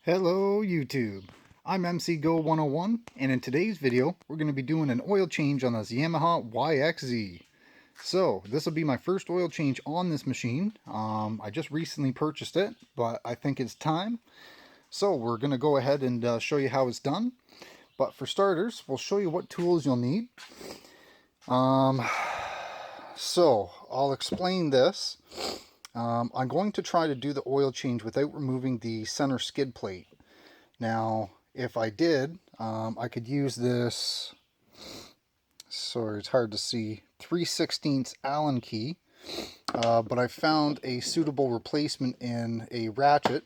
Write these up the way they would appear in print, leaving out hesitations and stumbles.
Hello YouTube, I'm MC Go 101, and in today's video we're going to be doing an oil change on this Yamaha YXZ. So this will be my first oil change on this machine. I just recently purchased it, but I think it's time. So we're going to go ahead and show you how it's done. But for starters, we'll show you what tools you'll need. So I'll explain this. I'm going to try to do the oil change without removing the center skid plate. Now, if I did, I could use this, sorry, it's hard to see, 3/16 Allen key, but I found a suitable replacement in a ratchet,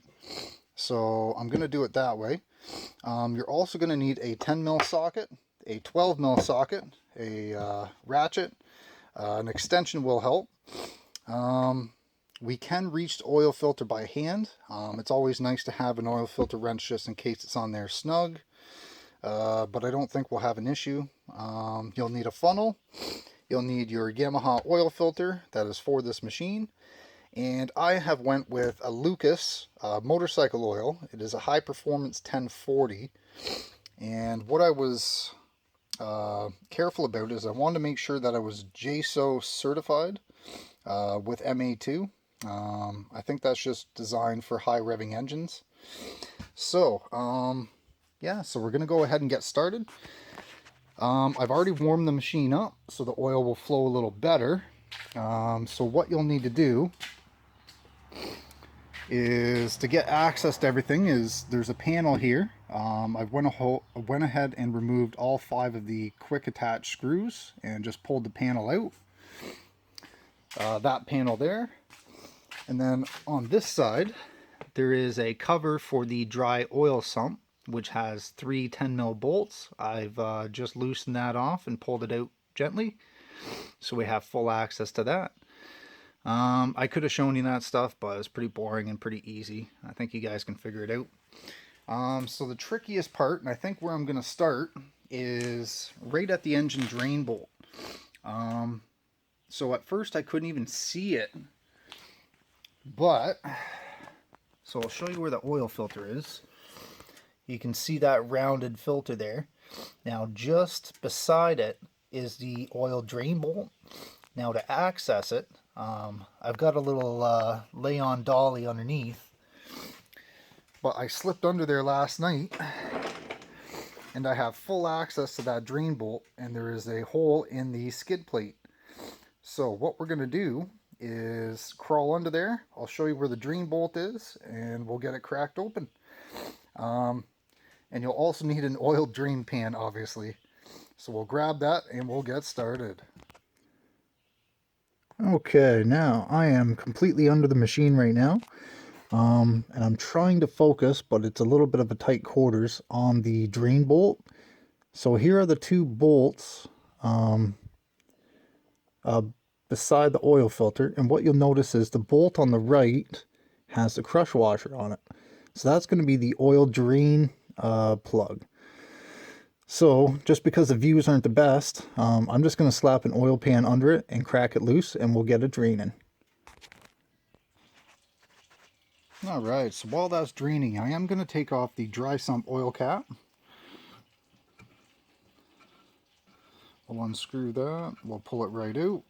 so I'm going to do it that way. You're also going to need a 10mm socket, a 12mm socket, a ratchet, an extension will help. We can reach the oil filter by hand. It's always nice to have an oil filter wrench just in case it's on there snug, but I don't think we'll have an issue. You'll need a funnel. You'll need your Yamaha oil filter that is for this machine, and I have went with a Lucas motorcycle oil. It is a high performance 1040, and what I was careful about is I wanted to make sure that I was JSO certified with MA2. I think that's just designed for high revving engines. So, yeah, so we're going to go ahead and get started. I've already warmed the machine up so the oil will flow a little better. So what you'll need to do is, to get access to everything, is there's a panel here. I went ahead and removed all 5 of the quick attach screws and just pulled the panel out. That panel there. And then on this side, there is a cover for the dry oil sump, which has 3 10mm bolts. I've just loosened that off and pulled it out gently, so we have full access to that. I could have shown you that stuff, but it's pretty boring and pretty easy. I think you guys can figure it out. So the trickiest part, and I think where I'm going to start, is right at the engine drain bolt. So at first I couldn't even see it. But, so I'll show you where the oil filter is. You can see that rounded filter there. Now just beside it is the oil drain bolt. Now to access it, I've got a little lay-on dolly underneath. But I slipped under there last night, and I have full access to that drain bolt, and there is a hole in the skid plate. So what we're going to do is crawl under there. I'll show you where the drain bolt is, and we'll get it cracked open. And you'll also need an oil drain pan, obviously. So we'll grab that and we'll get started. Okay, now I am completely under the machine right now. And I'm trying to focus, but it's a little bit of a tight quarters on the drain bolt. So here are the 2 bolts beside the oil filter, and what you'll notice is the bolt on the right has the crush washer on it. So that's going to be the oil drain plug. So just because the views aren't the best, I'm just going to slap an oil pan under it and crack it loose, and we'll get it draining. Alright, so while that's draining, I am going to take off the dry sump oil cap. We'll unscrew that, we'll pull it right out.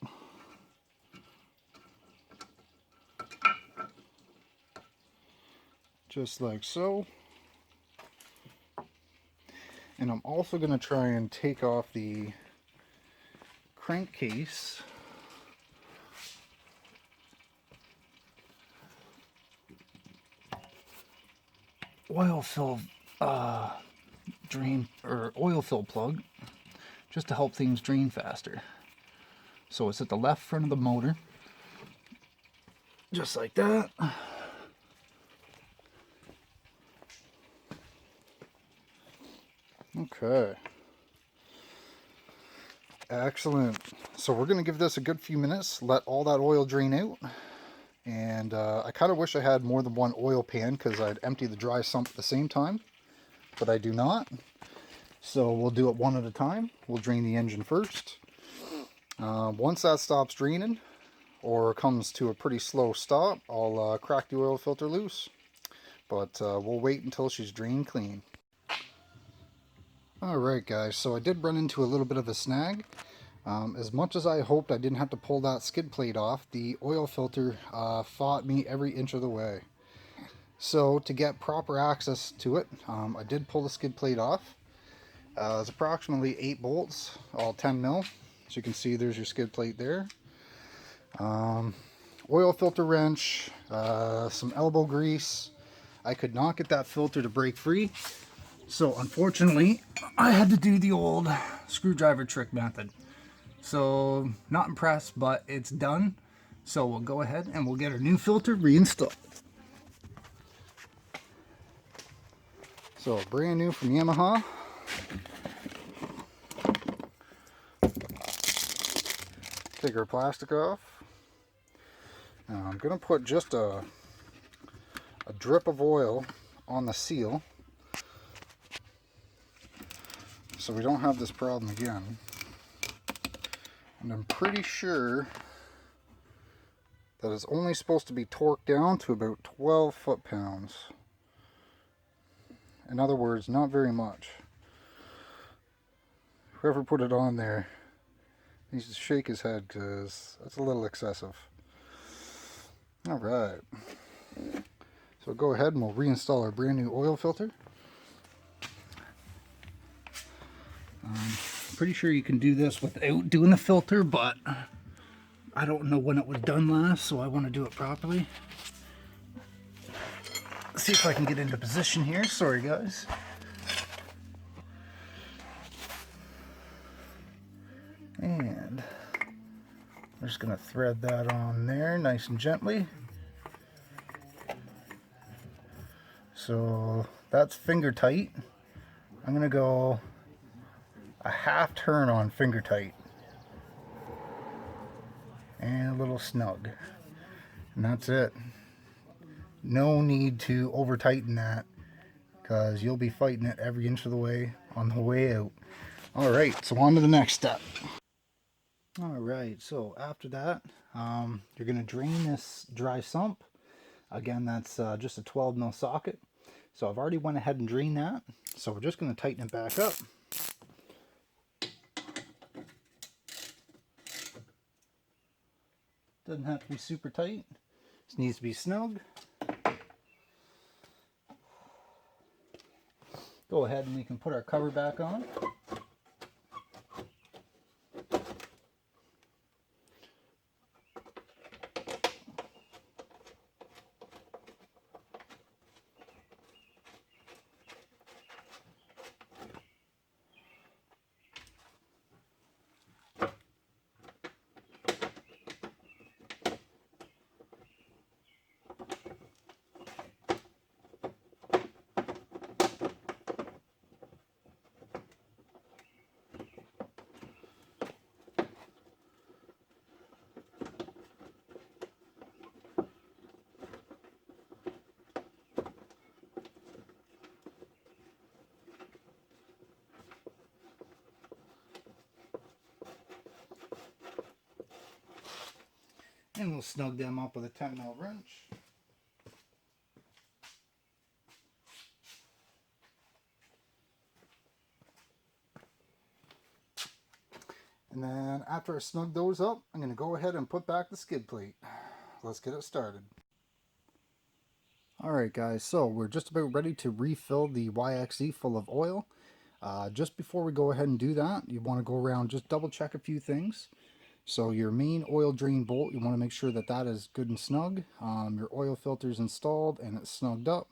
Just like so. And I'm also going to try and take off the crankcase. Oil fill drain, or oil fill plug, just to help things drain faster. So it's at the left front of the motor, just like that. Okay. Excellent. So we're going to give this a good few minutes, let all that oil drain out. And I kind of wish I had more than one oil pan, because I'd empty the dry sump at the same time. But I do not. So we'll do it one at a time. We'll drain the engine first. Once that stops draining, or comes to a pretty slow stop, I'll crack the oil filter loose. but we'll wait until she's drained clean. Alright guys, so I did run into a little bit of a snag. As much as I hoped I didn't have to pull that skid plate off, the oil filter fought me every inch of the way. So to get proper access to it, I did pull the skid plate off. It's approximately 8 bolts, all 10 mil. As you can see, there's your skid plate there. Oil filter wrench, some elbow grease. I could not get that filter to break free. So unfortunately, I had to do the old screwdriver trick method. So not impressed, but it's done. So we'll go ahead and we'll get our new filter reinstalled. So brand new from Yamaha. Take our plastic off. Now I'm going to put just a drip of oil on the seal so we don't have this problem again. And I'm pretty sure that it's only supposed to be torqued down to about 12 foot-pounds. In other words, not very much. Whoever put it on there needs to shake his head because that's a little excessive. Alright. So go ahead and we'll reinstall our brand new oil filter. Pretty sure you can do this without doing the filter, but I don't know when it was done last, so I want to do it properly. Let's see if I can get into position here. Sorry guys. And I'm just going to thread that on there nice and gently. So that's finger tight. I'm going to go a half turn on finger tight and a little snug, and that's it. No need to over tighten that because you'll be fighting it every inch of the way on the way out. Alright, so on to the next step. Alright, so after that you're going to drain this dry sump. Again, that's just a 12 mil socket. So I've already went ahead and drained that, so we're just going to tighten it back up. Doesn't have to be super tight. Just needs to be snug. Go ahead and we can put our cover back on. And we'll snug them up with a 10 mil wrench. And then after I snug those up, I'm going to go ahead and put back the skid plate. Let's get it started. Alright guys, so we're just about ready to refill the YXZ full of oil. Just before we go ahead and do that, you want to go around, just double check a few things. So your main oil drain bolt, you want to make sure that that is good and snug. Your oil filter is installed and it's snugged up.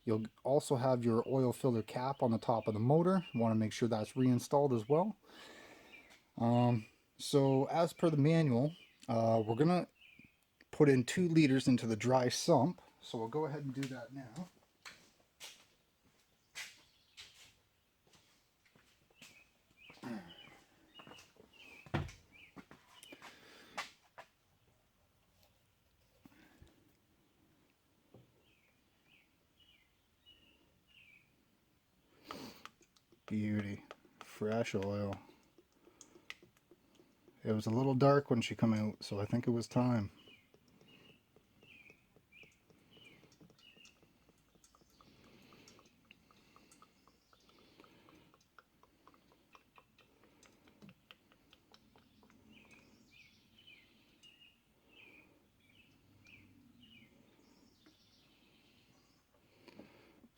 You'll also have your oil filter cap on the top of the motor. You want to make sure that's reinstalled as well. So as per the manual, we're going to put in 2 liters into the dry sump. So we'll go ahead and do that now. Beauty. Fresh oil. It was a little dark when she came out, so I think it was time.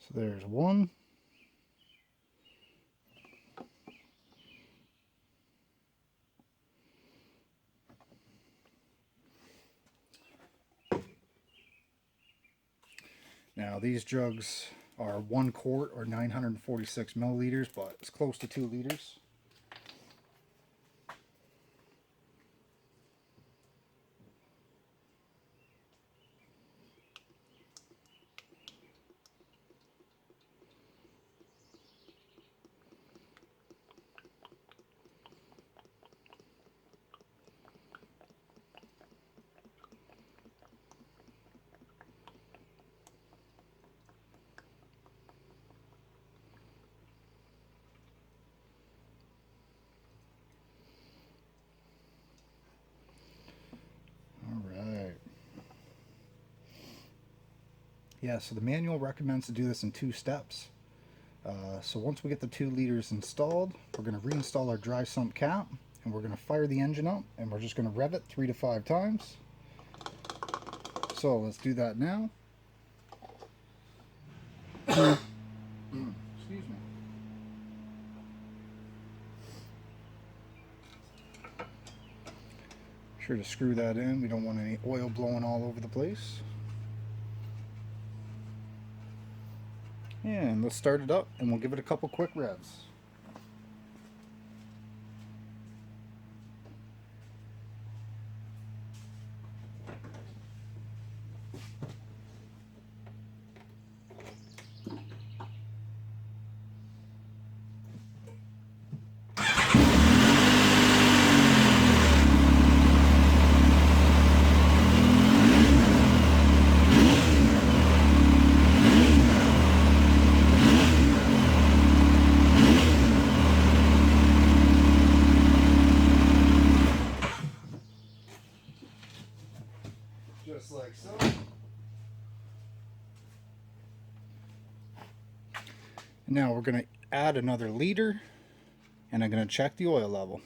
So there's one. Now these jugs are 1 quart or 946 milliliters, but it's close to 2 liters. Yeah, so the manual recommends to do this in 2 steps. So once we get the 2 liters installed, we're going to reinstall our dry sump cap, and we're going to fire the engine up, and we're just going to rev it 3 to 5 times. So let's do that now. Excuse me. Sure to screw that in. We don't want any oil blowing all over the place. And let's start it up, and we'll give it a couple quick revs. Just like so. Now we're going to add another liter, and I'm going to check the oil level.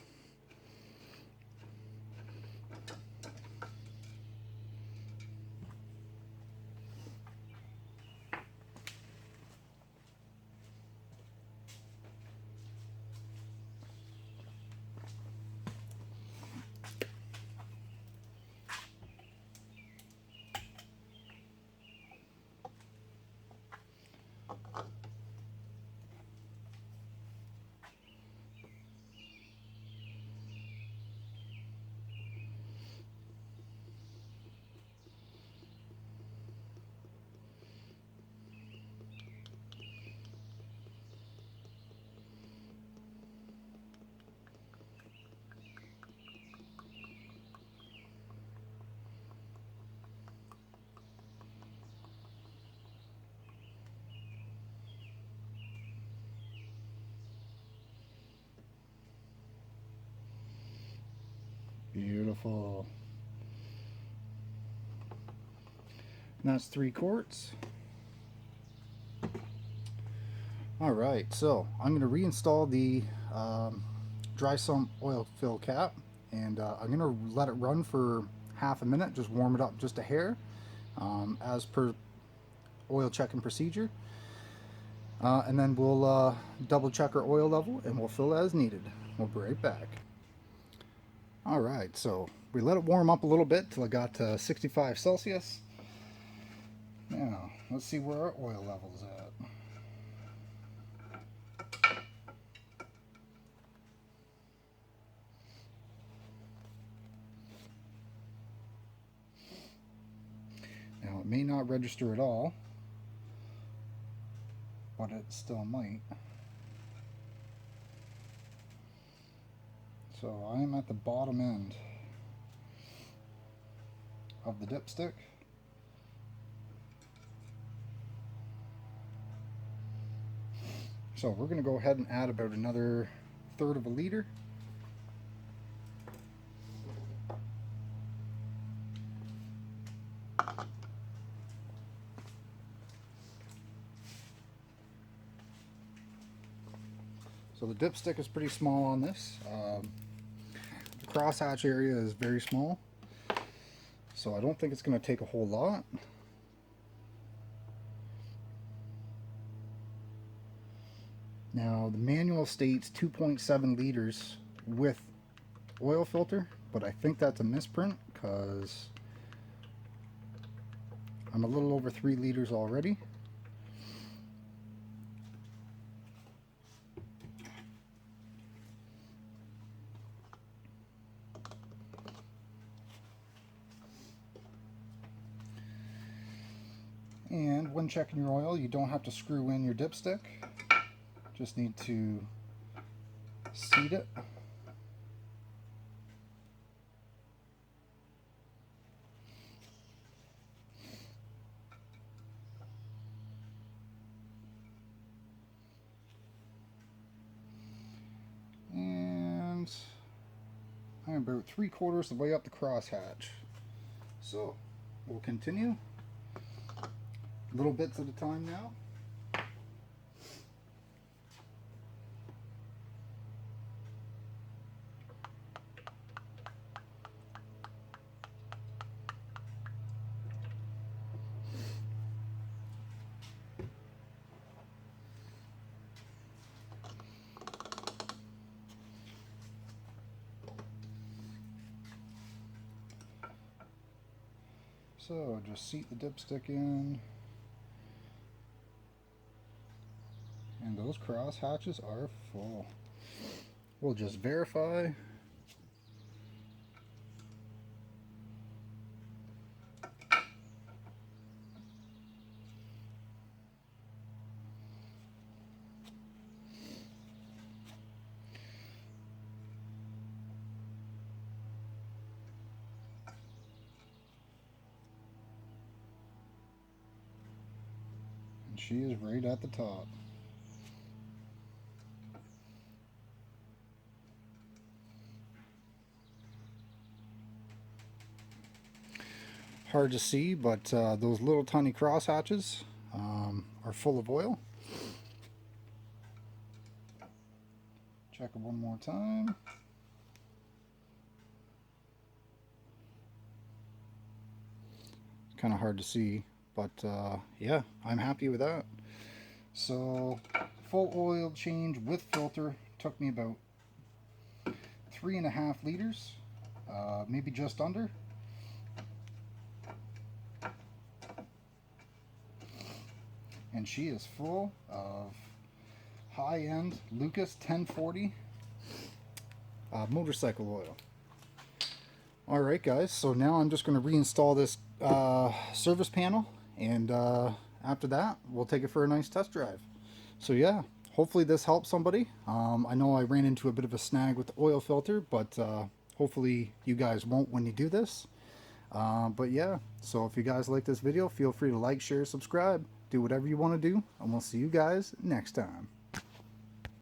Beautiful. And that's 3 quarts. Alright, so I'm going to reinstall the dry sump oil fill cap, and I'm going to let it run for half a minute, just warm it up just a hair, as per oil checking procedure. And then we'll double check our oil level, and we'll fill as needed. We'll be right back. Alright, so we let it warm up a little bit till it got to 65 Celsius. Now, let's see where our oil level's at. Now, it may not register at all, but it still might. So I am at the bottom end of the dipstick. So we're going to go ahead and add about another 1/3 of a liter. So the dipstick is pretty small on this. The crosshatch area is very small, so I don't think it's going to take a whole lot. Now the manual states 2.7 liters with oil filter, but I think that's a misprint because I'm a little over 3 liters already. And when checking your oil, you don't have to screw in your dipstick. Just need to seat it. And I'm about 3/4 the way up the crosshatch. So we'll continue. Little bits at a time now. So just seat the dipstick in. And those cross hatches are full. We'll just verify. And she is right at the top. Hard to see, but those little tiny cross hatches are full of oil. Check it one more time. Kind of hard to see, but yeah, I'm happy with that. So full oil change with filter took me about 3.5 liters, maybe just under. And she is full of high-end Lucas 1040 motorcycle oil. Alright guys, so now I'm just going to reinstall this service panel, and after that we'll take it for a nice test drive. So yeah, hopefully this helps somebody. I know I ran into a bit of a snag with the oil filter, but hopefully you guys won't when you do this. But yeah, so if you guys like this video, feel free to like, share, subscribe, do whatever you want to do, and we'll see you guys next time.